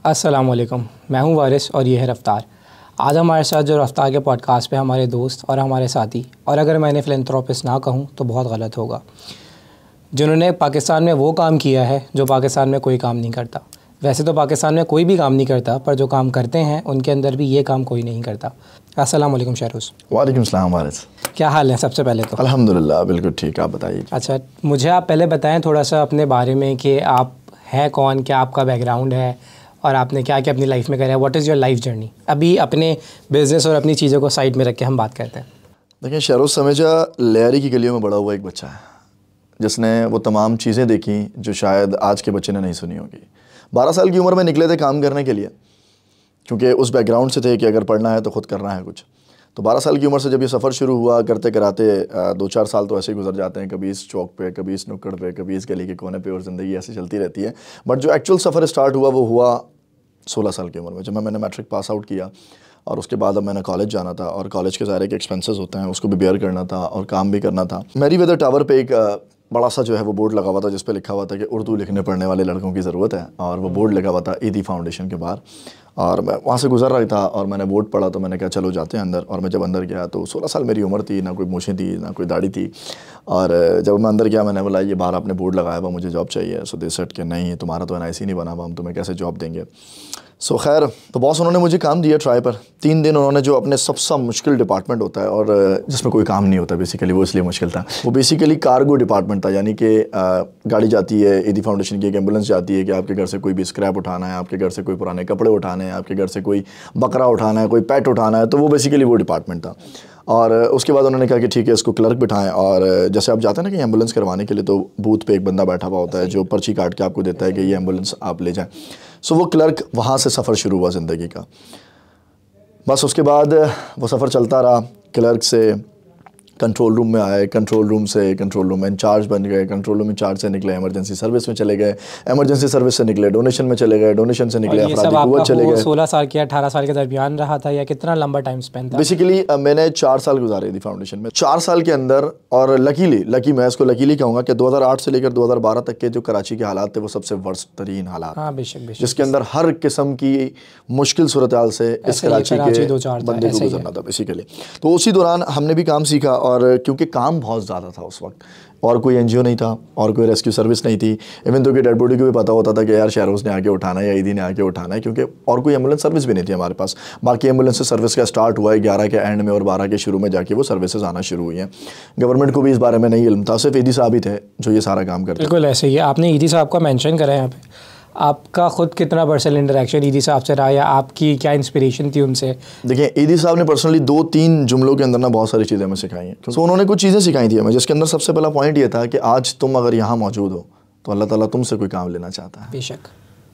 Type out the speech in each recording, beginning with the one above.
अस्सलाम वालेकुम, मैं हूं वारिस और ये है रफ़्तार। आज हमारे साथ जो रफ़्तार के पॉडकास्ट पे हमारे दोस्त और हमारे साथी, और अगर मैंने फ़िलैंथ्रोपिस्ट ना कहूं तो बहुत गलत होगा, जिन्होंने पाकिस्तान में वो काम किया है जो पाकिस्तान में कोई काम नहीं करता। वैसे तो पाकिस्तान में कोई भी काम नहीं करता, पर जो काम करते हैं उनके अंदर भी ये काम कोई नहीं करता। अस्सलाम वालेकुम शहरोज़। वालेकुम सलाम वारिस। क्या हाल है? सबसे पहले तो अल्हम्दुलिल्लाह बिल्कुल ठीक, आप बताइए। अच्छा, मुझे आप पहले बताएं थोड़ा सा अपने बारे में कि आप हैं कौन, क्या आपका बैकग्राउंड है और आपने क्या क्या अपनी लाइफ में करा है। What is your life journey? अभी अपने बिज़नेस और अपनी चीज़ों को साइड में रख के हम बात करते हैं। देखिए, शहरोज़ समेजा लेयरी की गलियों में बड़ा हुआ एक बच्चा है जिसने वो तमाम चीज़ें देखी जो शायद आज के बच्चे ने नहीं सुनी होगी। 12 साल की उम्र में निकले थे काम करने के लिए, क्योंकि उस बैकग्राउंड से थे कि अगर पढ़ना है तो ख़ुद करना है कुछ। तो 12 साल की उम्र से जब ये सफ़र शुरू हुआ, करते कराते 2-4 साल तो ऐसे ही गुजर जाते हैं, कभी इस चौक पे, कभी इस नुक्कड़ पे, कभी इस गली के कोने पे, और ज़िंदगी ऐसे चलती रहती है। बट जो एक्चुअल सफ़र स्टार्ट हुआ वो हुआ 16 साल की उम्र में, जब मैंने मैट्रिक पास आउट किया। और उसके बाद अब मैंने कॉलेज जाना था, और कॉलेज के ज़ाहिर के एक्सपेंसेस होते हैं, उसको भी बेयर करना था और काम भी करना था। मैरीवेदर टावर पे एक बड़ा सा जो है वो बोर्ड लगा हुआ था जिस पे लिखा हुआ था कि उर्दू लिखने पढ़ने वाले लड़कों की ज़रूरत है, और वो बोर्ड लगा हुआ था ईदी फाउंडेशन के बाहर। और मैं वहाँ से गुजर रहा था और मैंने बोर्ड पढ़ा, तो मैंने कहा चलो जाते हैं अंदर। और मैं जब अंदर गया तो 16 साल मेरी उम्र थी, ना कोई मूछें थी ना कोई दाढ़ी थी। और जब मैं अंदर गया, मैंने बोला ये बाहर आपने बोर्ड लगाया हुआ, मुझे जॉब चाहिए। सो दे सेड कि नहीं, तुम्हारा तो NIC नहीं बना हुआ, हम तुम्हें कैसे जॉब देंगे। सो खैर, तो बॉस उन्होंने मुझे काम दिया ट्राई पर। 3 दिन उन्होंने जो अपने सबसे मुश्किल डिपार्टमेंट होता है और जिसमें कोई काम नहीं होता बेसिकली, वो इसलिए मुश्किल था। वो बेसिकली कार्गो डिपार्टमेंट था, यानी कि गाड़ी जाती है, ईदी फाउंडेशन की एक एम्बुलेंस जाती है कि आपके घर से कोई भी स्क्रैप उठाना है, आपके घर से कोई पुराने कपड़े उठाने हैं, आपके घर से कोई बकरा उठाना है, कोई पेट उठाना है, तो वो बेसिकली वो डिपार्टमेंट था। और उसके बाद उन्होंने कहा कि ठीक है, इसको क्लर्क बिठाएं। और जैसे आप जाते हैं ना कि एम्बुलेंस करवाने के लिए, तो बूथ पे एक बंदा बैठा हुआ होता है जो पर्ची काट के आपको देता है कि ये एम्बुलेंस आप ले जाएं। सो वो क्लर्क, वहाँ से सफ़र शुरू हुआ ज़िंदगी का। बस उसके बाद वो सफ़र चलता रहा। क्लर्क से कंट्रोल रूम में आए, कंट्रोल रूम में इंचार्ज बन गए, कंट्रोल रूम इंचार्ज से निकले इमरजेंसी सर्विस में चले गए, इमरजेंसी सर्विस से निकले डोनेशन में चले गए, डोनेशन से निकले अफरादी कुव्वत चले गए। 16 साल के 18 साल के दरमियान रहा था, या कितना लंबा टाइम स्पेंड था? बेसिकली मैंने 4 साल गुजारे थी फाउंडेशन में। 4 साल के अंदर, और लकी मैं इसको लकीली कहूँगा कि 2008 से लेकर 2012 तक के जो कराची के हालात थे वो सबसे वर्स्ट तरीन हालात। हाँ, बेशक, जिसके अंदर हर किस्म की मुश्किल सूरत हाल से इस कराची के बंदे को गुजरना था बेसिकली। तो उसी दौरान हमने भी काम सीखा, और क्योंकि काम बहुत ज़्यादा था उस वक्त, और कोई NGO नहीं था और कोई रेस्क्यू सर्विस नहीं थी। इवन तो कि डेड बॉडी को भी पता होता था कि यार शहरोज़ ने आके उठाना है या ईदी ने आके उठाना है, क्योंकि और कोई एम्बुलेंस सर्विस भी नहीं थी हमारे पास। बाकी एम्बुलेंस सर्विस का स्टार्ट हुआ है 11 के एंड में, और 12 के शुरू में जाके वो सर्विसेज आना शुरू हुई हैं। गवर्नमेंट को भी इस बारे में नहीं इल्म था, सिर्फ ईदी साहब ही थे जो ये सारा काम करते। बिल्कुल ऐसे ही। आपने ईदी साहब का मेंशन करा है यहाँ पे, आपका खुद कितना पर्सनल इंटरेक्शन ईदी साहब से रहा, या आपकी क्या इंस्पिरेशन थी उनसे? देखिए, ईदी साहब ने पर्सनली 2-3 जुमलों के अंदर ना बहुत सारी चीज़ें हमें सिखाई हैं। तो उन्होंने कुछ चीज़ें सिखाई थी हमें, जिसके अंदर सबसे पहला पॉइंट ये था कि आज तुम अगर यहाँ मौजूद हो तो अल्लाह ताला तुमसे कोई काम लेना चाहता है, बेशक,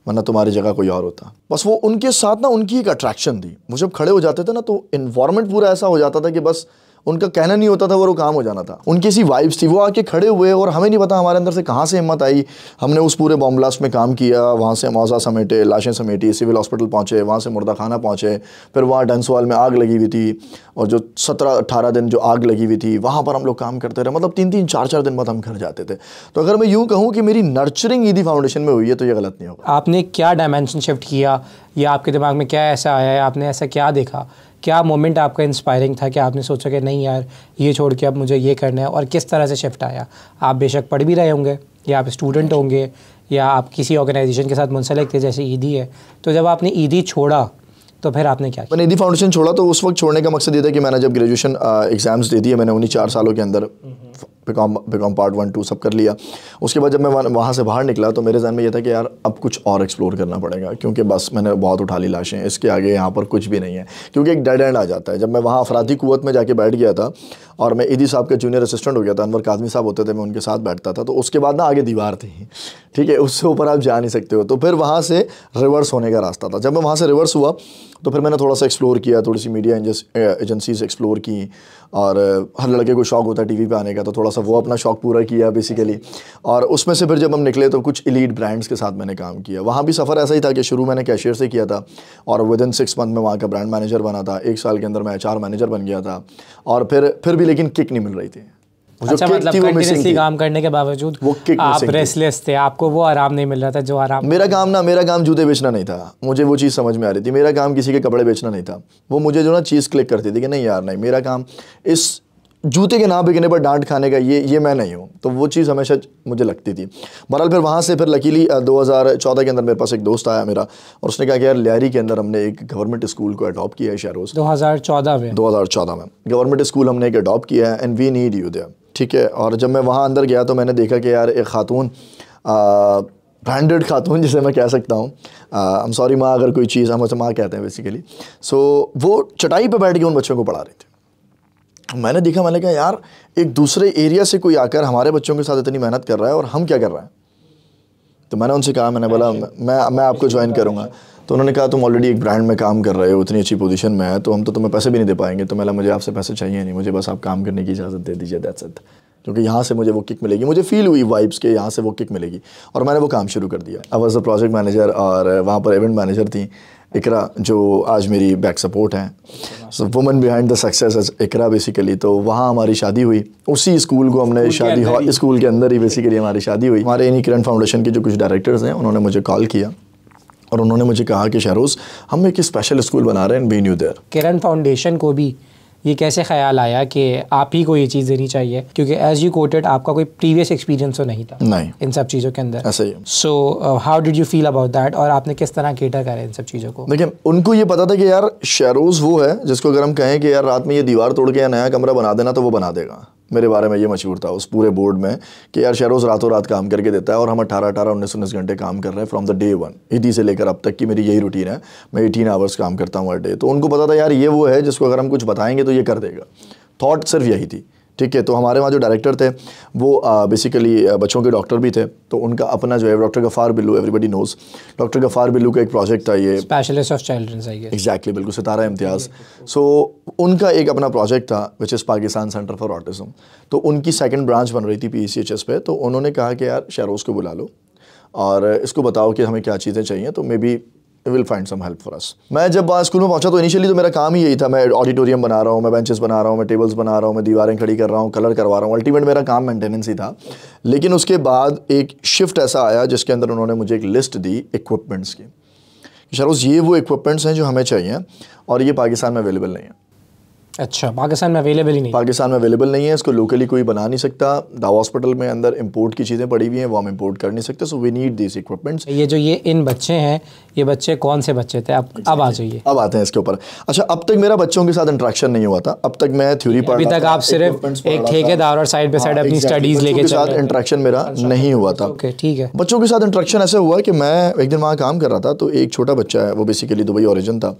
वरना तुम्हारी जगह कोई और होता। बस वो उनके साथ ना उनकी एक अट्रैक्शन थी। वो जब खड़े हो जाते थे ना, तो इन्वायरमेंट पूरा ऐसा हो जाता था कि बस उनका कहना नहीं होता था, वो काम हो जाना था। उनकी ऐसी वाइब्स थी, वो आके खड़े हुए, और हमें नहीं पता हमारे अंदर से कहाँ से हिम्मत आई। हमने उस पूरे बॉम्ब ब्लास्ट में काम किया, वहाँ से मौजा समेटे, लाशें समेटी, सिविल हॉस्पिटल पहुँचे, वहाँ से मुर्दा खाना पहुँचे, फिर वहाँ डंसवाल में आग लगी हुई थी, और जो 17-18 दिन जो आग लगी हुई थी वहाँ पर हम लोग काम करते रहे। मतलब 3-3, 4-4 दिन बाद हम घर जाते थे। तो अगर मैं यूँ कहूँ कि मेरी नर्चरिंग ईदी फाउंडेशन में हुई है तो ये गलत नहीं होगा। आपने क्या डायमेंशन शिफ्ट किया, या आपके दिमाग में क्या ऐसा आया है, आपने ऐसा क्या देखा, क्या मोमेंट आपका इंस्पायरिंग था कि आपने सोचा कि नहीं यार ये छोड़ के अब मुझे ये करना है, और किस तरह से शिफ्ट आया? आप बेशक पढ़ भी रहे होंगे, या आप स्टूडेंट होंगे, या आप किसी ऑर्गेनाइजेशन के साथ मुंसलिक थे जैसे ईदी है, तो जब आपने ईदी छोड़ा तो फिर आपने क्या किया? मैंने ईदी फाउंडेशन छोड़ा तो उस वक्त छोड़ने का मकसद ये था कि मैंने जब ग्रेजुएशन एग्ज़ाम्स दे दिए, मैंने उन्हीं 4 सालों के अंदर बीकॉम पार्ट 1, 2 सब कर लिया। उसके बाद जब मैं वहाँ से बाहर निकला तो मेरे जहन में ये था कि यार अब कुछ और एक्सप्लोर करना पड़ेगा, क्योंकि बस मैंने बहुत उठा ली लाशें, इसके आगे यहाँ पर कुछ भी नहीं है, क्योंकि एक डेड एंड आ जाता है। जब मैं वहाँ अफरादी कुव्वत में जाके बैठ गया था, और मैं ईदी साहब के जूनियर असिस्टेंट हो गया था, अनवर काज़मी साहब होते थे, मैं उनके साथ बैठता था, तो उसके बाद ना आगे दीवार थी, ठीक है, उससे ऊपर आप जा नहीं सकते हो। तो फिर वहाँ से रिवर्स होने का रास्ता था। जब मैं वहाँ से रिवर्स हुआ तो फिर मैंने थोड़ा सा एक्सप्लोर किया, थोड़ी सी मीडिया एजेंसीज एक्सप्लोर की, और हर लड़के को शौक़ होता है टीवी पे आने का, तो थोड़ा सा वो अपना शौक़ पूरा किया बेसिकली। और उसमें से फिर जब हम निकले तो कुछ एलीट ब्रांड्स के साथ मैंने काम किया। वहाँ भी सफ़र ऐसा ही था कि शुरू मैंने कैशियर से किया था, और विदिन 6 मंथ में वहाँ का ब्रांड मैनेजर बना था। 1 साल के अंदर मैं HR मैनेजर बन गया था, और फिर भी लेकिन किक नहीं मिल रही थी। अच्छा, मतलब कंटिन्यूसली काम करने के बावजूद वो किक आप रेस्टलेस थे, आपको वो आराम नहीं मिल रहा था जो आराम। मेरा काम जूते बेचना नहीं था, मुझे वो चीज़ समझ में आ रही थी। मेरा काम किसी के कपड़े बेचना नहीं था। वो मुझे जो ना चीज़ क्लिक करती थी कि नहीं यार नहीं, मेरा काम इस जूते के ना बिकने पर डांट खाने का ये मैं नहीं हूँ। तो वो चीज़ हमेशा मुझे लगती थी। बहरहाल फिर वहाँ से फिर लकीली 2014 के अंदर मेरे पास एक दोस्त आया मेरा, और उसने कहा कि यार लियारी के अंदर हमने एक गवर्नमेंट स्कूल को अडॉप्ट किया है शहरोज़। 2014 में गवर्नमेंट स्कूल हमने एक अडॉप्ट किया है, and we need you there, ठीक है। और जब मैं वहाँ अंदर गया तो मैंने देखा कि यार एक खातून, ब्रांडेड खातून जिसे मैं कह सकता हूँ, आई एम सॉरी माँ अगर कोई चीज़, हम उसे माँ कहते हैं बेसिकली। सो वो चटाई पे बैठ के उन बच्चों को पढ़ा रही थी। मैंने देखा, मैंने कहा यार एक दूसरे एरिया से कोई आकर हमारे बच्चों के साथ इतनी मेहनत कर रहा है और हम क्या कर रहे हैं। तो मैंने उनसे कहा, मैंने बोला मैं आपको ज्वाइन करूँगा। तो उन्होंने कहा तुम ऑलरेडी एक ब्रांड में काम कर रहे हो, इतनी अच्छी पोजीशन में है, तो हम तो तुम्हें पैसे भी नहीं दे पाएंगे। तो मैंने, मुझे आपसे पैसे चाहिए नहीं, मुझे बस आप काम करने की इजाज़त दे दीजिए, दैट्स इट। क्योंकि यहाँ से मुझे वो किक मिलेगी, मुझे फील हुई वाइब्स के यहाँ से वो किक मिलेगी। और मैंने वो काम शुरू कर दिया। I was the project manager, और वहाँ पर इवेंट मैनेजर थी इकरा, जो आज मेरी बैक सपोर्ट हैं। So woman behind the success Iqra basically. तो वहाँ हमारी शादी हुई, उसी स्कूल को हमने शादी हॉल, स्कूल के अंदर ही बेसिकली हमारी शादी हुई। हमारे इन्हीं किरण फाउंडेशन के जो कुछ डायरेक्टर्स हैं उन्होंने मुझे कॉल किया और उन्होंने मुझे कहा कि शहरोज़ हम एक स्पेशल स्कूल बना रहे हैं, be new there. Kiran foundation को भी ये कैसे ख्याल आया कि आप ही को ये चीज़ देनी चाहिए, क्योंकि एज यू कोटेड आपका कोई प्रीवियस एक्सपीरियंस तो नहीं था नहीं इन सब चीज़ों के अंदर। ऐसा ही। So how did you feel about that, और आपने किस तरह केटर करा इन सब चीज़ों को? देखिए, उनको ये पता था कि यार शहरोज़ वो है जिसको अगर हम कहें कि यार रात में ये दीवार तोड़ के या नया कमरा बना देना तो वो बना देगा। मेरे बारे में ये मशहूर था उस पूरे बोर्ड में कि यार शहरोज़ रातों रात काम करके देता है, और हम 18 19 घंटे काम कर रहे हैं फ्रॉम द डे वन। 80 से लेकर अब तक की मेरी यही रूटीन है, मैं 18 आवर्स काम करता हूँ हर डे। तो उनको पता था यार ये वो है जिसको अगर हम कुछ बताएंगे तो ये कर देगा। थॉट सिर्फ यही थी, ठीक है। तो हमारे वहाँ जो डायरेक्टर थे वो बेसिकली बच्चों के डॉक्टर भी थे। तो उनका अपना जो है doctor Gaffar Billu, everybody knows doctor Gaffar Billu का एक प्रोजेक्ट था, ये specialist of children's, I guess. Exactly, बिल्कुल, सितारा इम्तियाज़। सो उनका एक अपना प्रोजेक्ट था which is Pakistan centre for autism. तो उनकी सेकंड ब्रांच बन रही थी PECHS पे। तो उन्होंने कहा कि यार शहरोज़ को बुला लो और इसको बताओ कि हमें क्या चीज़ें चाहिए, तो maybe will find some help for us. मैं जब स्कूल में पहुंचा तो इनिशियली तो मेरा काम ही यही था, मैं ऑडिटोरियम बना रहा हूँ, मैं बेंचेस बना रहा हूँ, मैं टेबल्स बना रहा हूँ, मैं दीवारें खड़ी कर रहा हूँ, कलर करवा रहा हूँ। अल्टीमेट मेरा काम मेंटेनेंस ही था। लेकिन उसके बाद एक शिफ्ट ऐसा आया जिसके अंदर उन्होंने मुझे एक लिस्ट दी इक्विपमेंट्स की। शहरोज़ ये वो इक्विपमेंट्स हैं जो हमें चाहिए और ये पाकिस्तान में अवेलेबल नहीं है। अच्छा, पाकिस्तान में अवेलेबल ही नहीं? पाकिस्तान में अवेलेबल नहीं है, इसको लोकली कोई बना नहीं सकता। दावा हॉस्पिटल में अंदर इंपोर्ट की चीज़ें पड़ी हुई हैं, वो हम इंपोर्ट कर नहीं सकते। So we need this equipments. ये इन बच्चे हैं, ये बच्चे कौन से बच्चे थे? अब आ जाइए, अब आते हैं इसके ऊपर। अच्छा, अब तक मेरा बच्चों के साथ इंटरेक्शन नहीं हुआ था। अब तक मैं थ्योरी पढ़ रहा था, अभी तक आप सिर्फ एक ठेकेदार और साइड पे साइड अपनी स्टडीज़ लेके चल रहे थे। इंटरेक्शन मेरा नहीं हुआ था। ओके, ठीक है। बच्चों के साथ इंटरेक्शन ऐसे हुआ कि मैं एक दिन वहाँ काम कर रहा था, तो एक छोटा बच्चा है, वो बेसिकली दुबई ओरिजिन था,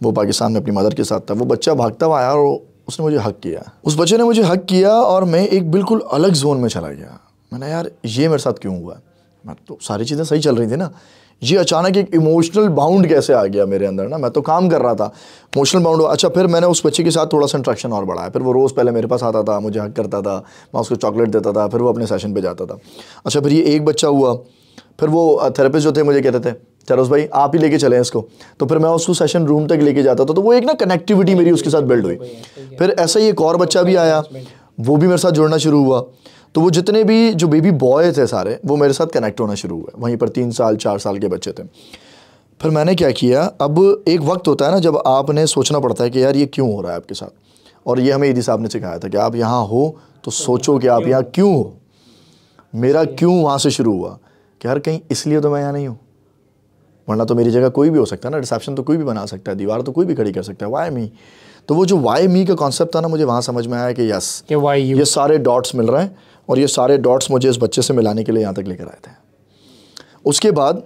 वो पाकिस्तान में अपनी मदर के साथ था। वो बच्चा भागता हुआ आया और उसने मुझे हक किया। उस बच्चे ने मुझे हक किया और मैं एक बिल्कुल अलग जोन में चला गया। मैंने यार ये मेरे साथ क्यों हुआ? मैं तो सारी चीज़ें सही चल रही थी ना, ये अचानक एक इमोशनल बाउंड कैसे आ गया मेरे अंदर ना। मैं तो काम कर रहा था, इमोशनल बाउंड हुआ। अच्छा, फिर मैंने उस बच्चे के साथ थोड़ा सा इंट्रैक्शन और बढ़ाया। फिर वो रोज़ पहले मेरे पास आता था, मुझे हक करता था, मैं उसको चॉकलेट देता था, फिर वो अपने सेशन पे जाता था। अच्छा, फिर ये एक बच्चा हुआ, फिर वो थेरेपिस्ट जो थे मुझे कहते थे चरोज़ भाई आप ही लेके चलें इसको। तो फिर मैं उसको सेशन रूम तक लेके जाता था। तो वो एक ना कनेक्टिविटी मेरी उसके साथ बिल्ड हुई। फिर ऐसा ही एक और बच्चा भी आया, वो भी मेरे साथ जुड़ना शुरू हुआ। तो वो जितने भी जो बेबी बॉय थे सारे, वो मेरे साथ कनेक्ट होना शुरू हुए। वहीं पर 3 साल 4 साल के बच्चे थे। फिर मैंने क्या किया, अब एक वक्त होता है ना जब आपने सोचना पड़ता है कि यार ये क्यों हो रहा है आपके साथ। और ये हमें ईदी साहब ने सिखाया था कि आप यहाँ हो तो सोचो कि आप यहाँ क्यों हो। मेरा क्यों वहाँ से शुरू हुआ कि यार कहीं इसलिए तो मैं यहाँ नहीं हूँ, वरना तो मेरी जगह कोई भी हो सकता है ना। रिसेप्शन तो कोई भी बना सकता है, दीवार तो कोई भी खड़ी कर सकता है, वाई मी। तो वो जो वाई मी का कॉन्सेप्ट था ना, मुझे वहाँ समझ में आया कि यस, ये सारे डॉट्स मिल रहे हैं और ये सारे डॉट्स मुझे इस बच्चे से मिलाने के लिए यहाँ तक लेकर आए थे। उसके बाद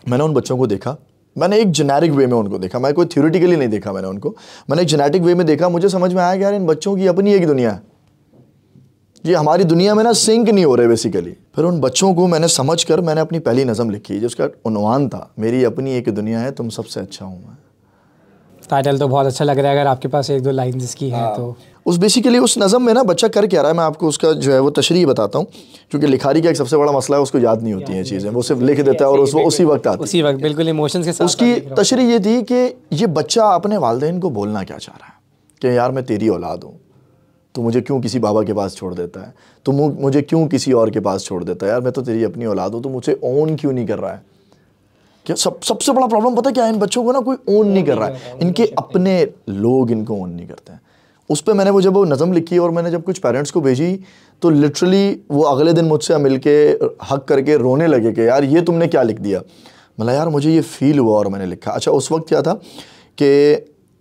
मैंने उन बच्चों को देखा, मैंने एक जेनेरिक वे में उनको देखा, मैं कोई थ्योरेटिकली नहीं देखा मैंने उनको, मैंने एक जेनेटिक वे में देखा। मुझे समझ में आया कि यार इन बच्चों की अपनी एक दुनिया है, ये हमारी दुनिया में ना सिंक नहीं हो रहे बेसिकली। फिर उन बच्चों को मैंने समझ कर मैंने अपनी पहली नज़म लिखी जिसका उन्वान था मेरी अपनी एक दुनिया है, तुम सबसे अच्छा हूँ मैं। टाइटल तो बहुत अच्छा लग रहा है, अगर आपके पास 1-2 लाइन इसकी हैं तो। उस बेसिकली उस नज़म में ना बच्चा कर क्या रहा है, मैं आपको उसका जो है वो तशरीह बताता हूँ, क्योंकि लिखारी का एक सबसे बड़ा मसला है, उसको याद नहीं होती हैं चीज़ें, वो सिर्फ लिख देता है और उसी वक्त आती है, उसी वक्त बिल्कुल इमोशंस के साथ। उसकी तशरीह ये थी कि ये बच्चा अपने वालिदैन को बोलना क्या चाह रहा है कि यार मैं तेरी औलाद हूँ, तो मुझे क्यों किसी बाबा के पास छोड़ देता है, तो मुझे क्यों किसी और के पास छोड़ देता है, यार मैं तो तेरी अपनी औलाद हूँ, तो मुझे ओन क्यों नहीं कर रहा है। क्या सबसे बड़ा प्रॉब्लम पता क्या है, इन बच्चों को ना कोई ओन नहीं कर रहा है, इनके अपने लोग इनको ओन नहीं करते हैं। उस पर मैंने जब वो नज़म लिखी और मैंने जब कुछ पेरेंट्स को भेजी तो लिटरली वो अगले दिन मुझसे मिल के हक करके रोने लगे कि यार ये तुमने क्या लिख दिया। मतलब यार मुझे ये फ़ील हुआ और मैंने लिखा। अच्छा उस वक्त क्या था कि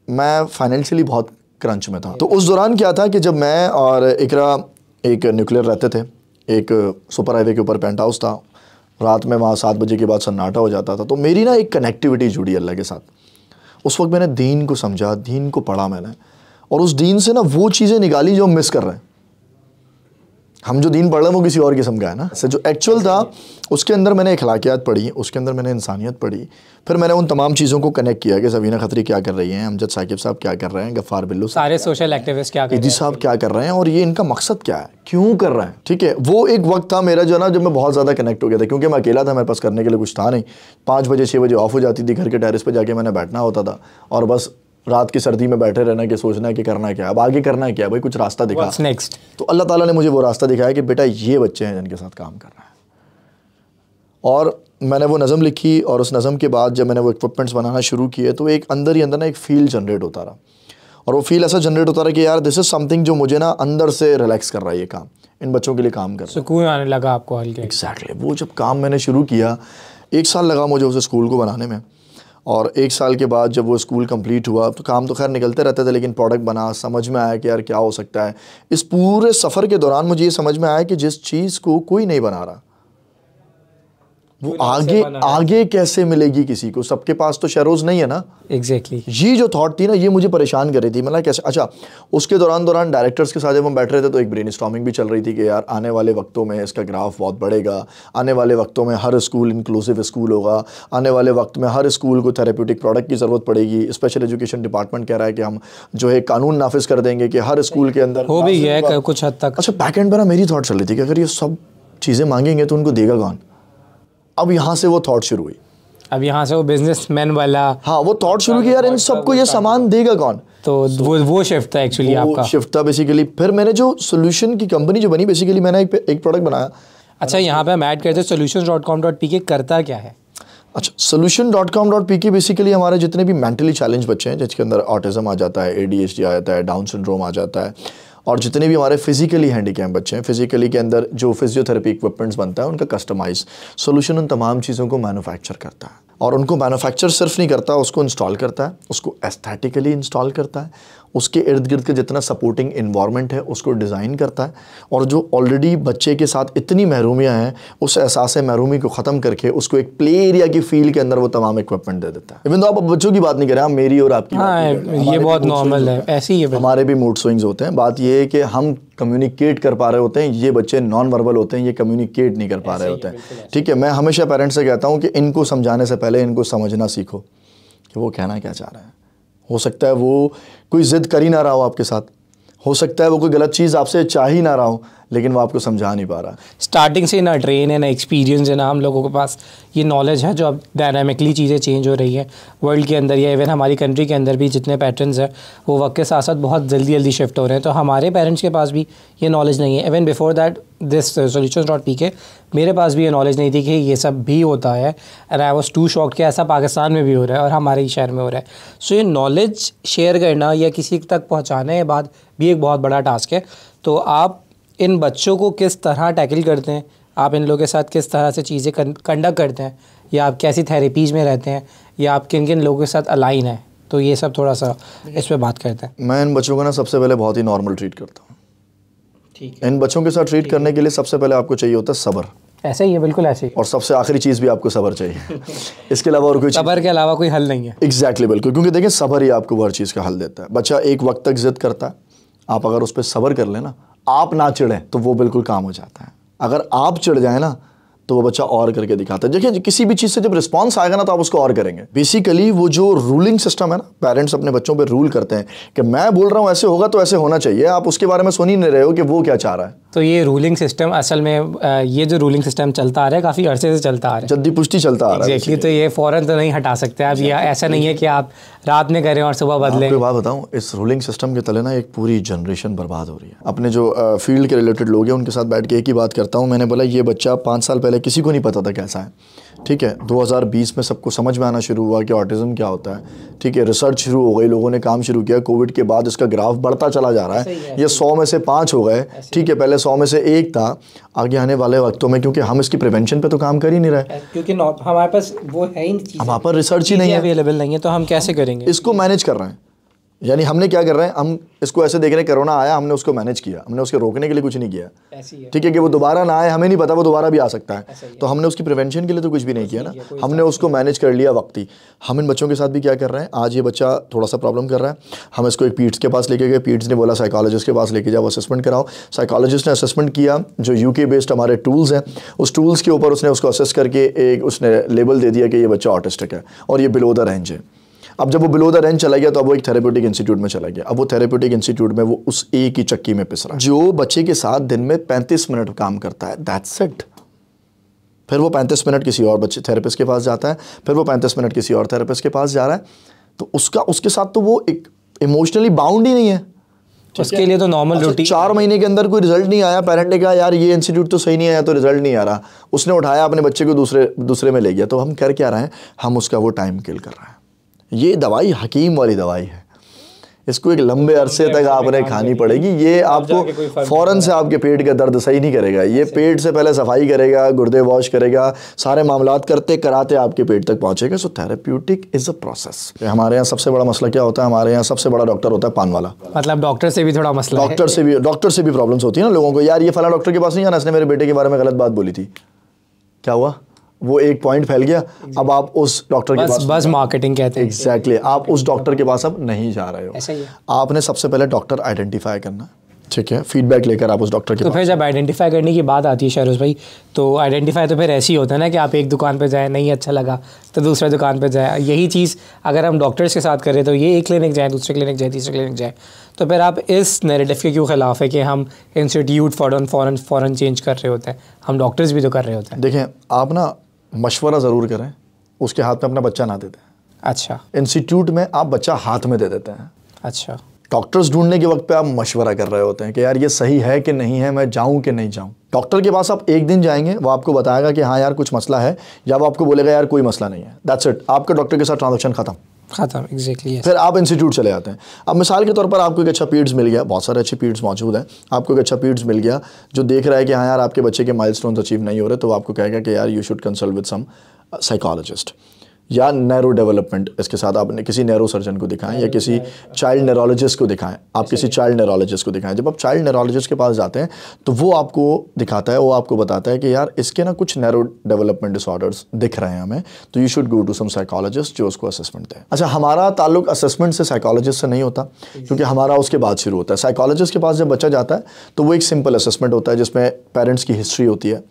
मैं फाइनेंशियली बहुत क्रंच में था, तो उस दौरान क्या था कि जब मैं और इकरा एक न्यूक्लियर रहते थे, एक सुपर हाईवे के ऊपर पेंट हाउस था, रात में वहाँ 7 बजे के बाद सन्नाटा हो जाता था, तो मेरी ना एक कनेक्टिविटी जुड़ी अल्लाह के साथ। उस वक्त मैंने दीन को समझा, दीन को पढ़ा मैंने, और उस दीन से ना वो चीज़ें निकाली जो हम मिस कर रहे हैं। हम जो दीन पढ़ रहे हैं वो किसी और किस्म का है ना, जो एक्चुअल था उसके अंदर मैंने अखलाकियात पढ़ी, उसके अंदर मैंने इंसानियत पढ़ी, फिर मैंने उन तमाम चीज़ों को कनेक्ट किया कि सवीना खत्री क्या कर रही हैं, अमजद साकिब साहब क्या कर रहे हैं, गफ़ार बिल्लू सारे सोशल एक्टिविस्ट क्या कर रहे हैं, ईदी साहब क्या कर रहे हैं, और ये इनका मकसद क्या है, क्यों कर रहे हैं। ठीक है, वो एक वक्त था मेरा जो ना जब मैं बहुत ज़्यादा कनेक्ट हो गया था, क्योंकि मैं अकेला था, मेरे पास करने के लिए कुछ था नहीं। 5 बजे 6 बजे ऑफ हो जाती थी, घर के टेरेस पर जाके मैंने बैठना होता था और बस रात की सर्दी में बैठे रहना कि सोचना है कि करना क्या है, अब आगे करना है क्या है, भाई कुछ रास्ता दिखा। नेक्स्ट तो अल्लाह ताला ने मुझे वो रास्ता दिखाया कि बेटा ये बच्चे हैं जिनके साथ काम करना है। और मैंने वो नज़म लिखी और उस नज़म के बाद जब मैंने वो इक्विपमेंट्स बनाना शुरू किए तो एक अंदर ही अंदर ना एक फ़ील जनरेट होता रहा, और वो फील ऐसा जनरेट होता रहा कि यार दिस इज़ समथिंग जो मुझे ना अंदर से रिलैक्स कर रहा है, ये काम इन बच्चों के लिए काम कर रहा है, सुकून आने लगा आपको हल्के। एग्जैक्टली। वो जब काम मैंने शुरू किया, 1 साल लगा मुझे उस स्कूल को बनाने में, और 1 साल के बाद जब वो स्कूल कंप्लीट हुआ तो काम तो खैर निकलते रहते थे, लेकिन प्रोडक्ट बना, समझ में आया कि यार क्या हो सकता है। इस पूरे सफ़र के दौरान मुझे ये समझ में आया कि जिस चीज़ को कोई नहीं बना रहा वो आगे कैसे मिलेगी किसी को, सबके पास तो शेरोज़ नहीं है ना। एग्जैक्टली ये जो थॉट थी ना ये मुझे परेशान कर रही थी, मतलब कैसे। अच्छा उसके दौरान डायरेक्टर्स के साथ जब हम बैठ रहे थे तो एक ब्रेनस्टॉर्मिंग भी चल रही थी कि यार आने वाले वक्तों में इसका ग्राफ बहुत बढ़ेगा, आने वाले वक्तों में हर स्कूल इंक्लूसिव स्कूल होगा, आने वाले वक्त में हर स्कूल को थेरेप्यूटिक प्रोडक्ट की ज़रूरत पड़ेगी। स्पेशल एजुकेशन डिपार्टमेंट कह रहा है कि हम जो है कानून नाफिज कर देंगे कि हर स्कूल के अंदर हो भी गया है कुछ हद तक। अच्छा बैक एंड पर ना मेरी थॉट चल रही थी कि अगर ये सब चीज़ें मांगेंगे तो उनको देगा कौन। अब यहाँ से वो थॉट शुरू हुई, अब यहाँ से वो बिजनेसमैन वाला, हाँ वो थॉट शुरू किया यार इन सबको ये सामान देगा कौन। तो वो शिफ्ट था एक्चुअली आपका, शिफ्ट था बेसिकली। फिर मैंने जो सोल्यूशन की कंपनी जो बनी, बेसिकली मैंने एक प्रोडक्ट बनाया। अच्छा यहाँ पे हम ऐड करते हैं solutions.com.pk करता क्या है। अच्छा solution.com.pk बेसिकली हमारे जितने भी मेंटली चैलेंज बच्चे हैं जिसके अंदर ऑटिज्म आ जाता है, ADHD आ जाता है, डाउन सिंड्रोम आ जाता है, और जितने भी हमारे फिजिकली हैंडीकैप बच्चे हैं, फिजिकली के अंदर जो फिजियोथेरेपी इक्विपमेंट्स बनता है उनका कस्टमाइज सोल्यूशन उन तमाम चीज़ों को मैन्युफैक्चर करता है, और उनको मैन्युफैक्चर सिर्फ नहीं करता, उसको इंस्टॉल करता है, उसको एस्थेटिकली इंस्टॉल करता है, उसके इर्द गिर्द के जितना सपोर्टिंग इन्वायरमेंट है उसको डिज़ाइन करता है, और जो ऑलरेडी बच्चे के साथ इतनी महरूमियाँ हैं उस एहसास महरूमी को ख़त्म करके उसको एक प्ले एरिया की फील के अंदर वो तमाम इक्विपमेंट दे देता है। इवन तो आप बच्चों की बात नहीं कर रहे, हम मेरी और आपकी बात कर रहे हैं, ये बहुत नॉर्मल है, ऐसे ही है, हमारे भी मूड स्विंग्स होते हैं। बात ये है कि हम कम्युनिकेट कर पा रहे होते हैं, ये बच्चे नॉन वर्बल होते हैं, ये कम्युनिकेट नहीं कर पा रहे होते हैं। ठीक है, मैं हमेशा पेरेंट्स से कहता हूँ कि इनको समझाने से पहले इनको समझना सीखो कि वो कहना क्या चाह रहे हैं। हो सकता है वो कोई ज़िद कर ही ना रहा हो आपके साथ, हो सकता है वो कोई गलत चीज़ आपसे चाह ही ना रहा हो, लेकिन वो आपको समझा नहीं पा रहा। स्टार्टिंग से ना ट्रेन है ना एक्सपीरियंस है ना हम लोगों के पास ये नॉलेज है, जो अब डायनामिकली चीज़ें चेंज हो रही हैं वर्ल्ड के अंदर या इवन हमारी कंट्री के अंदर भी जितने पैटर्न्स हैं वो वक्त के साथ साथ बहुत जल्दी शिफ्ट हो रहे हैं। तो हमारे पेरेंट्स के पास भी ये नॉलेज नहीं है। Even before that this solutions.pk मेरे पास भी ये नॉलेज नहीं थी कि ये सब भी होता है, and I was too shocked कि ऐसा पाकिस्तान में भी हो रहा है और हमारे ही शहर में हो रहा है। सो ये नॉलेज शेयर करना या किसी तक पहुँचाने के बाद भी एक बहुत बड़ा टास्क है। तो आप इन बच्चों को किस तरह टैकल करते हैं, आप इन लोगों के साथ किस तरह से चीज़ें कंडक्ट करते हैं, या आप कैसी थेरेपीज़ में रहते हैं, या आप किन किन लोगों के साथ अलाइन हैं, तो ये सब थोड़ा सा इस पर बात करते हैं। मैं इन बच्चों को ना सबसे पहले बहुत ही नॉर्मल ट्रीट करता हूँ। ठीक है, इन बच्चों के साथ ट्रीट करने के लिए सबसे पहले आपको चाहिए होता है सब्र। ऐसे ही है, बिल्कुल ऐसे ही। और सबसे आखिरी चीज़ भी आपको सब्र चाहिए इसके अलावा और कोई सब्र के अलावा कोई हल नहीं है। एग्जैक्टली बिल्कुल, क्योंकि देखिए सब्र ही आपको हर चीज़ का हल देता है। बच्चा एक वक्त तक जिद करता है, आप अगर उस पर सब्र कर लेना, आप ना चिढ़ें तो वो बिल्कुल काम हो जाता है। अगर आप चिढ़ जाए ना तो वो बच्चा और करके दिखाता है। देखिए किसी भी चीज़ से जब रिस्पांस आएगा ना तो आप उसको और करेंगे। बेसिकली वो जो रूलिंग सिस्टम है ना, पेरेंट्स अपने बच्चों पे रूल करते हैं कि मैं बोल रहा हूँ ऐसे होगा तो ऐसे होना चाहिए, आप उसके बारे में सुन ही नहीं रहे हो कि वो क्या चाह रहा है। तो ये रूलिंग सिस्टम असल में ये जो रूलिंग सिस्टम चलता आ रहा है काफ़ी अरसे से चलता आ रहा है, जद्दी पुश्ती चलता आ रहा है एग्जैक्टली। तो ये फ़ौरन तो नहीं हटा सकते आप, ये ऐसा नहीं है कि आप रात में करें और सुबह बदलें। आपको बात बताऊं, इस रूलिंग सिस्टम के तले ना एक पूरी जनरेशन बर्बाद हो रही है। अपने जो फील्ड के रिलेटेड लोग हैं उनके साथ बैठ के एक ही बात करता हूं, मैंने बोला ये बच्चा 5 साल पहले किसी को नहीं पता था कैसा है, ठीक है। 2020 में सबको समझ में आना शुरू हुआ कि ऑटिज़म क्या होता है, ठीक है। रिसर्च शुरू हो गई, लोगों ने काम शुरू किया। कोविड के बाद इसका ग्राफ बढ़ता चला जा रहा है, ये 100 में से 5 हो गए, ठीक है। पहले 100 में से 1 था। आगे आने वाले वक्तों में, क्योंकि हम इसकी प्रिवेंशन पे तो काम कर ही नहीं रहे, क्योंकि हमारे पास वो है ही नहीं, हमारे पास रिसर्च ही नहीं है, अवेलेबल नहीं है, तो हम कैसे करेंगे इसको मैनेज कर रहे हैं। यानी हमने क्या कर रहे हैं, हम इसको ऐसे देख रहे हैं कोरोना आया, हमने उसको मैनेज किया, हमने उसके रोकने के लिए कुछ नहीं किया, ठीक है। कि वो दोबारा ना आए, हमें नहीं पता वो दोबारा भी आ सकता है, तो हमने उसकी प्रिवेंशन के लिए तो कुछ भी नहीं किया ना, हमने उसको मैनेज कर लिया वक्ती। हम इन बच्चों के साथ भी क्या कर रहे हैं, आज ये बच्चा थोड़ा सा प्रॉब्लम कर रहा है, हम इसको एक पीड्स के पास लेके गए, पीड्स ने बोला साइकोलॉजिस्ट के पास लेके जाओ, असेसमेंट कराओ। साइकोलॉजिस्ट ने असेसमेंट किया, जो यूके बेस्ड हमारे टूल्स हैं, उस टूल्स के ऊपर उसने उसको असेस करके एक उसने लेबल दे दिया कि ये बच्चा ऑटिस्टिक है और ये बिलो द रेंज है। अब जब वो बिलो द रेंज चला गया तो अब वो एक थेरेप्यूटिक इंस्टीट्यूट में चला गया। अब वो थेरेप्यूटिक इंस्टीट्यूट में वो उस एक ही चक्की में पिस रहा है। जो बच्चे के साथ दिन में 35 मिनट काम करता है, दैट्स इट। फिर वो 35 मिनट किसी और बच्चे थेरेपिस्ट के पास जाता है, फिर वो 35 मिनट किसी और थेरेपिस्ट के पास जा रहा है, तो उसके साथ तो वो एक इमोशनली बाउंड ही नहीं है। उसके लिए तो नॉर्मल रूटीन। 4 महीने के अंदर कोई रिजल्ट नहीं आया, पेरेंट ने कहा यार ये इंस्टीट्यूट तो सही नहीं आया, तो रिजल्ट नहीं आ रहा, उसने उठाया अपने बच्चे को दूसरे में ले गया। तो हम कर क्या रहे हैं, हम उसका वो टाइम किल कर रहे हैं। ये दवाई हकीम वाली दवाई है, इसको एक लंबे अरसे तक आपने खानी पड़ेगी। ये आपको फ़ौरन से आपके पेट का दर्द सही नहीं करेगा, ये पेट से पहले सफाई करेगा, गुर्दे वॉश करेगा, सारे मामलात करते कराते आपके पेट तक पहुंचेगा। सो थेरेप्यूटिक इज़ अ प्रोसेस। हमारे यहाँ सबसे बड़ा मसला क्या होता है, हमारे यहाँ सबसे बड़ा डॉक्टर होता है पान वाला। मतलब डॉक्टर से भी थोड़ा मसला है। डॉक्टर से भी प्रॉब्लम्स होती है ना लोगों को, यार ये फला डॉक्टर के पास नहीं जाना, इसने मेरे बेटे के बारे में गलत बात बोली थी, क्या हुआ, वो एक पॉइंट फैल गया। अब आप उस डॉक्टर के पास, बस मार्केटिंग कहते हैं, एग्जैक्टली, आप उस डॉक्टर के पास अब नहीं जा रहे हो। ऐसा ही है। आपने सबसे पहले डॉक्टर आइडेंटिफाई करना, ठीक है, फीडबैक लेकर आप उस डॉक्टर के तो पास। फिर जब आइडेंटिफाई करने की बात आती है शहरोज भाई, तो आइडेंटिफाई तो फिर ऐसी ही होता है ना कि आप एक दुकान पे जाएं, नहीं अच्छा लगा तो दूसरे दुकान पे जाएं। यही चीज़ अगर हम डॉक्टर्स के साथ करें तो ये एक क्लिनिक जाएँ, दूसरे क्लिनिक जाएँ, तीसरे क्लिनिक जाएँ, तो फिर आप इस नैरेटिव के क्यों खिलाफ है कि हम इंस्टीट्यूट फ़ौरन चेंज कर रहे होते हैं, हम डॉक्टर्स भी तो कर रहे होते हैं। देखें, आप ना मशवरा ज़रूर करें, उसके हाथ में अपना बच्चा ना देते हैं। अच्छा। इंस्टीट्यूट में आप बच्चा हाथ में दे देते हैं। अच्छा। डॉक्टर्स ढूंढने के वक्त पे आप मशवरा कर रहे होते हैं कि यार ये सही है कि नहीं है, मैं जाऊं कि नहीं जाऊं। डॉक्टर के पास आप एक दिन जाएंगे, वो आपको बताएगा कि हाँ यार कुछ मसला है, या वो आपको बोलेगा यार कोई मसला नहीं है, दैट्स इट। आपका डॉक्टर के साथ ट्रांजैक्शन खत्म, एग्जैक्टली। फिर आप इंस्टीट्यूट चले जाते हैं। अब मिसाल के तौर पर आपको एक अच्छा पीड्स मिल गया, बहुत सारे अच्छे पीड्स मौजूद हैं, आपको एक अच्छा पीड्स मिल गया जो देख रहा है कि हाँ यार आपके बच्चे के माइलस्टोन्स अचीव नहीं हो रहे, तो आपको कहेगा कि यार you should consult with some psychologist या नैरो डेवलपमेंट। इसके साथ आपने किसी नैरो सर्जन को दिखाएं या किसी चाइल्ड नैरोलॉजिस्ट को दिखाएं, आप किसी चाइल्ड नैरोलॉजिस्ट को दिखाएं। जब आप चाइल्ड नैरोलॉजिस्ट के पास जाते हैं तो वो आपको दिखाता है, वो आपको बताता है कि यार इसके ना कुछ नैरो डेवलपमेंट डिसऑर्डर्स दिख रहे हैं हमें, तो you should go to some psychologist जो उसको असेसमेंट दे। अच्छा, हमारा ताल्लुक असेसमेंट से साइकोलॉजिस्ट से नहीं होता, क्योंकि हमारा उसके बाद शुरू होता है। साइकोलॉजिस्ट के पास जब बच्चा जाता है तो वो एक सिंपल असेसमेंट होता है जिसमें पेरेंट्स की हिस्ट्री होती है,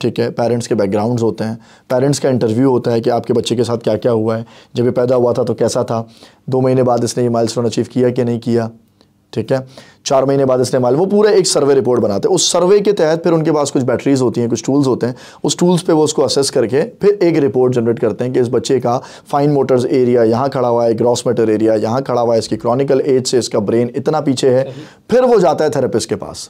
ठीक है, पेरेंट्स के बैकग्राउंड्स होते हैं, पेरेंट्स का इंटरव्यू होता है कि आपके बच्चे के साथ क्या क्या हुआ है, जब ये पैदा हुआ था तो कैसा था, 2 महीने बाद इसने ये माइलस्टोन अचीव किया कि नहीं किया, ठीक है, 4 महीने बाद इसने वो पूरा एक सर्वे रिपोर्ट बनाते हैं। उस सर्वे के तहत फिर उनके पास कुछ बैटरीज होती हैं, कुछ टूल्स होते हैं, उस टूल्स पे वो उसको असेस करके फिर एक रिपोर्ट जनरेट करते हैं कि इस बच्चे का फाइन मोटर्स एरिया यहाँ खड़ा हुआ है, ग्रॉस मैटर एरिया यहाँ खड़ा हुआ है, इसकी क्रॉनिकल एज से इसका ब्रेन इतना पीछे है। फिर वो जाता है थेरेपिस्ट के पास,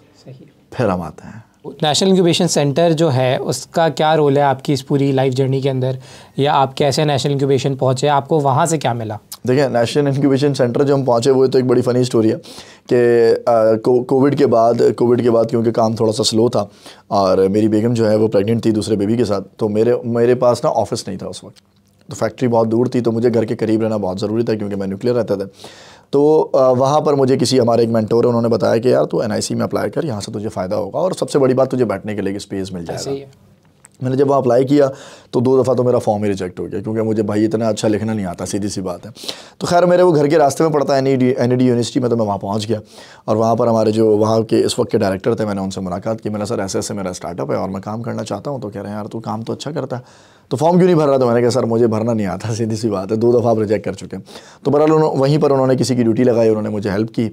फिर हम आते हैं। नेशनल इंक्यूबेशन सेंटर जो है उसका क्या रोल है आपकी इस पूरी लाइफ जर्नी के अंदर, या आप कैसे नेशनल इंक्यूबेशन पहुँचे, आपको वहाँ से क्या मिला? देखिए, नेशनल इंक्यूबेशन सेंटर जो हम पहुँचे वो तो एक बड़ी फ़नी स्टोरी है कि कोविड के बाद क्योंकि काम थोड़ा सा स्लो था और मेरी बेगम जो है वो प्रेग्नेंट थी दूसरे बेबी के साथ, तो मेरे पास ना ऑफिस नहीं था उस वक्त, तो फैक्ट्री बहुत दूर थी, तो मुझे घर के करीब रहना बहुत ज़रूरी था क्योंकि मैं न्यूक्लियर रहता था। तो वहाँ पर मुझे किसी हमारे एक मेंटोर है, उन्होंने बताया कि यार तू NIC में अप्लाई कर, यहाँ से तुझे फ़ायदा होगा और सबसे बड़ी बात तुझे बैठने के लिए स्पेस मिल जाएगा। मैंने जब वहाँ अप्लाई किया तो 2 दफ़ा तो मेरा फॉर्म ही रिजेक्ट हो गया क्योंकि मुझे भाई इतना अच्छा लिखना नहीं आता, सीधी सी बात है। तो खैर मेरे वो घर के रास्ते में पड़ता है NED यूनिवर्सिटी में, तो मैं वहाँ पहुँच गया और वहाँ पर हमारे जो वहाँ के इस वक्त के डायरेक्टर थे, मैंने उनसे मुलाकात की। मैंने सर ऐसे मेरा स्टार्टअप है और मैं काम करना चाहता हूँ। तो कह रहे हैं यार तू काम तो अच्छा करता है, तो फॉर्म क्यों नहीं भर रहा? तो मैंने कहा सर मुझे भरना नहीं आता, सीधी सी बात है, 2 दफ़ा आप रिजेक्ट कर चुके हैं। तो बहरहाल वहीं पर उन्होंने किसी की ड्यूटी लगाई, उन्होंने मुझे हेल्प की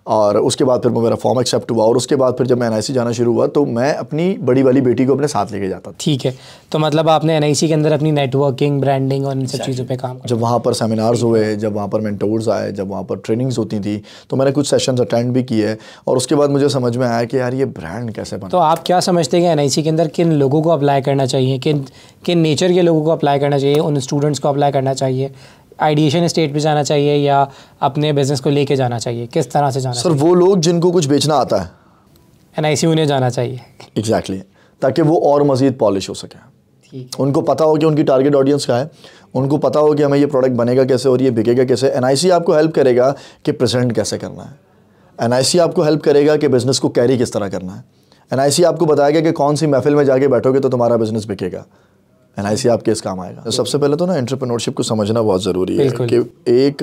और उसके बाद फिर वो मेरा फॉर्म एक्सेप्ट हुआ, और उसके बाद फिर जब मैं NIC जाना शुरू हुआ तो मैं अपनी बड़ी वाली बेटी को अपने साथ लेके जाता था। ठीक है, तो मतलब आपने NIC के अंदर अपनी नेटवर्किंग, ब्रांडिंग और इन सब चीज़ों पे काम, जब वहाँ पर सेमिनार्स हुए, जब वहाँ पर मेंटोर्स आए, जब वहाँ पर ट्रेनिंग्स होती थी, तो मैंने कुछ सेशंस अटेंड भी किए, और उसके बाद मुझे समझ में आया कि यार ये ब्रांड कैसे बना। तो आप क्या समझते हैं कि NIC के अंदर किन लोगों को अप्लाई करना चाहिए, किन नेचर के लोगों को अप्लाई करना चाहिए, उन स्टूडेंट्स को अप्लाई करना चाहिए, आइडिएशन स्टेज पे जाना चाहिए या अपने बिजनेस को लेके जाना चाहिए, किस तरह से जाना सर वो लोग जिनको कुछ बेचना आता है, NIC उन्हें जाना चाहिए। एग्जैक्टली, ताकि वो और मज़ीद पॉलिश हो सके। ठीक, उनको पता हो कि उनकी टारगेट ऑडियंस क्या है, उनको पता हो कि हमें ये प्रोडक्ट बनेगा कैसे और ये बिकेगा कैसे। NIC आपको हेल्प करेगा कि प्रेजेंट कैसे करना है, NIC आपको हेल्प करेगा कि बिज़नेस को कैरी किस तरह करना है, NIC आपको बताएगा कि कौन सी महफिल में जाके बैठोगे तो तुम्हारा बिजनेस बिकेगा, NIC आपके इस काम आएगा। सबसे पहले तो ना एंटरप्रेन्योरशिप को समझना बहुत ज़रूरी है कि एक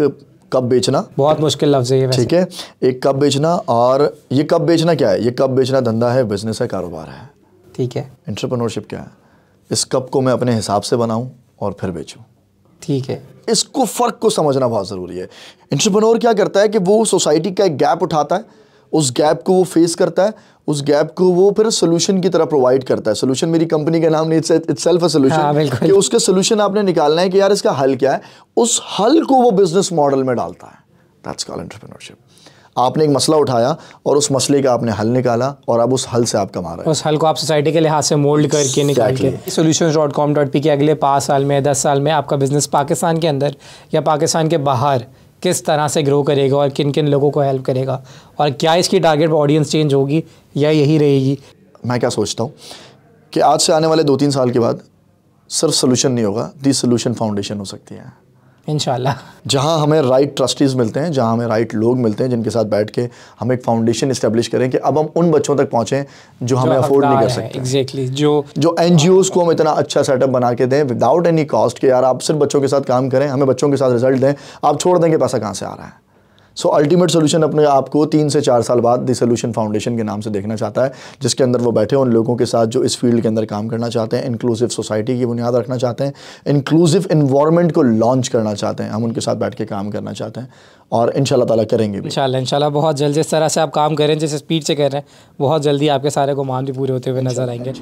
कप बेचना, बहुत मुश्किल लफ्ज़ है ये वैसे। ठीक है, एक कप बेचना, और ये कप बेचना क्या है, ये कप बेचना धंधा है, बिजनेस है, कारोबार है। ठीक है, एंटरप्रेन्योरशिप क्या है, इस कप को मैं अपने हिसाब से बनाऊं और फिर बेचूं। ठीक है, इसको फ़र्क को समझना बहुत ज़रूरी है। एंटरप्रेन्योर क्या करता है कि वो सोसाइटी का एक गैप उठाता है, उस गैप को वो फेस करता है, उस गैप को वो फिर सोल्यूशन की तरह प्रोवाइड करता है। सोल्यूशन मेरी कंपनी का नाम नहीं, इट्सेल्फ अ सोल्यूशन, कि उसके सोल्यूशन आपने निकालना है कि यार इसका हल क्या है, उस हल को वो बिजनेस मॉडल में डालता है। That's called entrepreneurship. आपने एक मसला उठाया और उस मसले का आपने हल निकाला, और अब उस हल से आप कमा रहे हैं। उस हल को आप सोसाइटी के लिहाज से मोल्ड करके निकाल के solutions.com.p के अगले 5 साल में, 10 साल में आपका बिजनेस पाकिस्तान के अंदर या पाकिस्तान के बाहर किस तरह से ग्रो करेगा और किन किन लोगों को हेल्प करेगा, और क्या इसकी टारगेट ऑडियंस चेंज होगी या यही रहेगी। मैं क्या सोचता हूँ कि आज से आने वाले 2-3 साल के बाद सिर्फ सोल्यूशन नहीं होगा, दी सोल्यूशन फाउंडेशन हो सकती है इंशाल्लाह। जहाँ हमें राइट ट्रस्टीज़ मिलते हैं, जहाँ हमें राइट लोग मिलते हैं जिनके साथ बैठ के हम एक फाउंडेशन इस्टेब्लिश करें कि अब हम उन बच्चों तक पहुँचें जो हमें अफोर्ड नहीं कर सकते। एग्जैक्टली, जो NGOs को हम इतना अच्छा सेटअप बना के दें विदाउट एनी कॉस्ट, कि यार आप सिर्फ बच्चों के साथ काम करें, हमें बच्चों के साथ रिजल्ट दें, आप छोड़ दें कि पैसा कहाँ से आ रहा है। सो अल्टीमेट सोल्यूशन अपने आप को 3 से 4 साल बाद दी सोल्यूशन फाउंडेशन के नाम से देखना चाहता है, जिसके अंदर वो बैठे उन लोगों के साथ जो इस फील्ड के अंदर काम करना चाहते हैं, इंक्लूसिव सोसाइटी की बुनियाद रखना चाहते हैं, इंक्लूसिव इन्वायरमेंट को लॉन्च करना चाहते हैं। हम उनके साथ बैठ के काम करना चाहते हैं और इंशाल्लाह ताला करेंगे भी। इंशाल्लाह बहुत जल्द जिस तरह से आप काम करें, जिस स्पीड से कर रहे हैं, बहुत जल्दी आपके सारे गुमान भी पूरे होते हुए नजर आएंगे।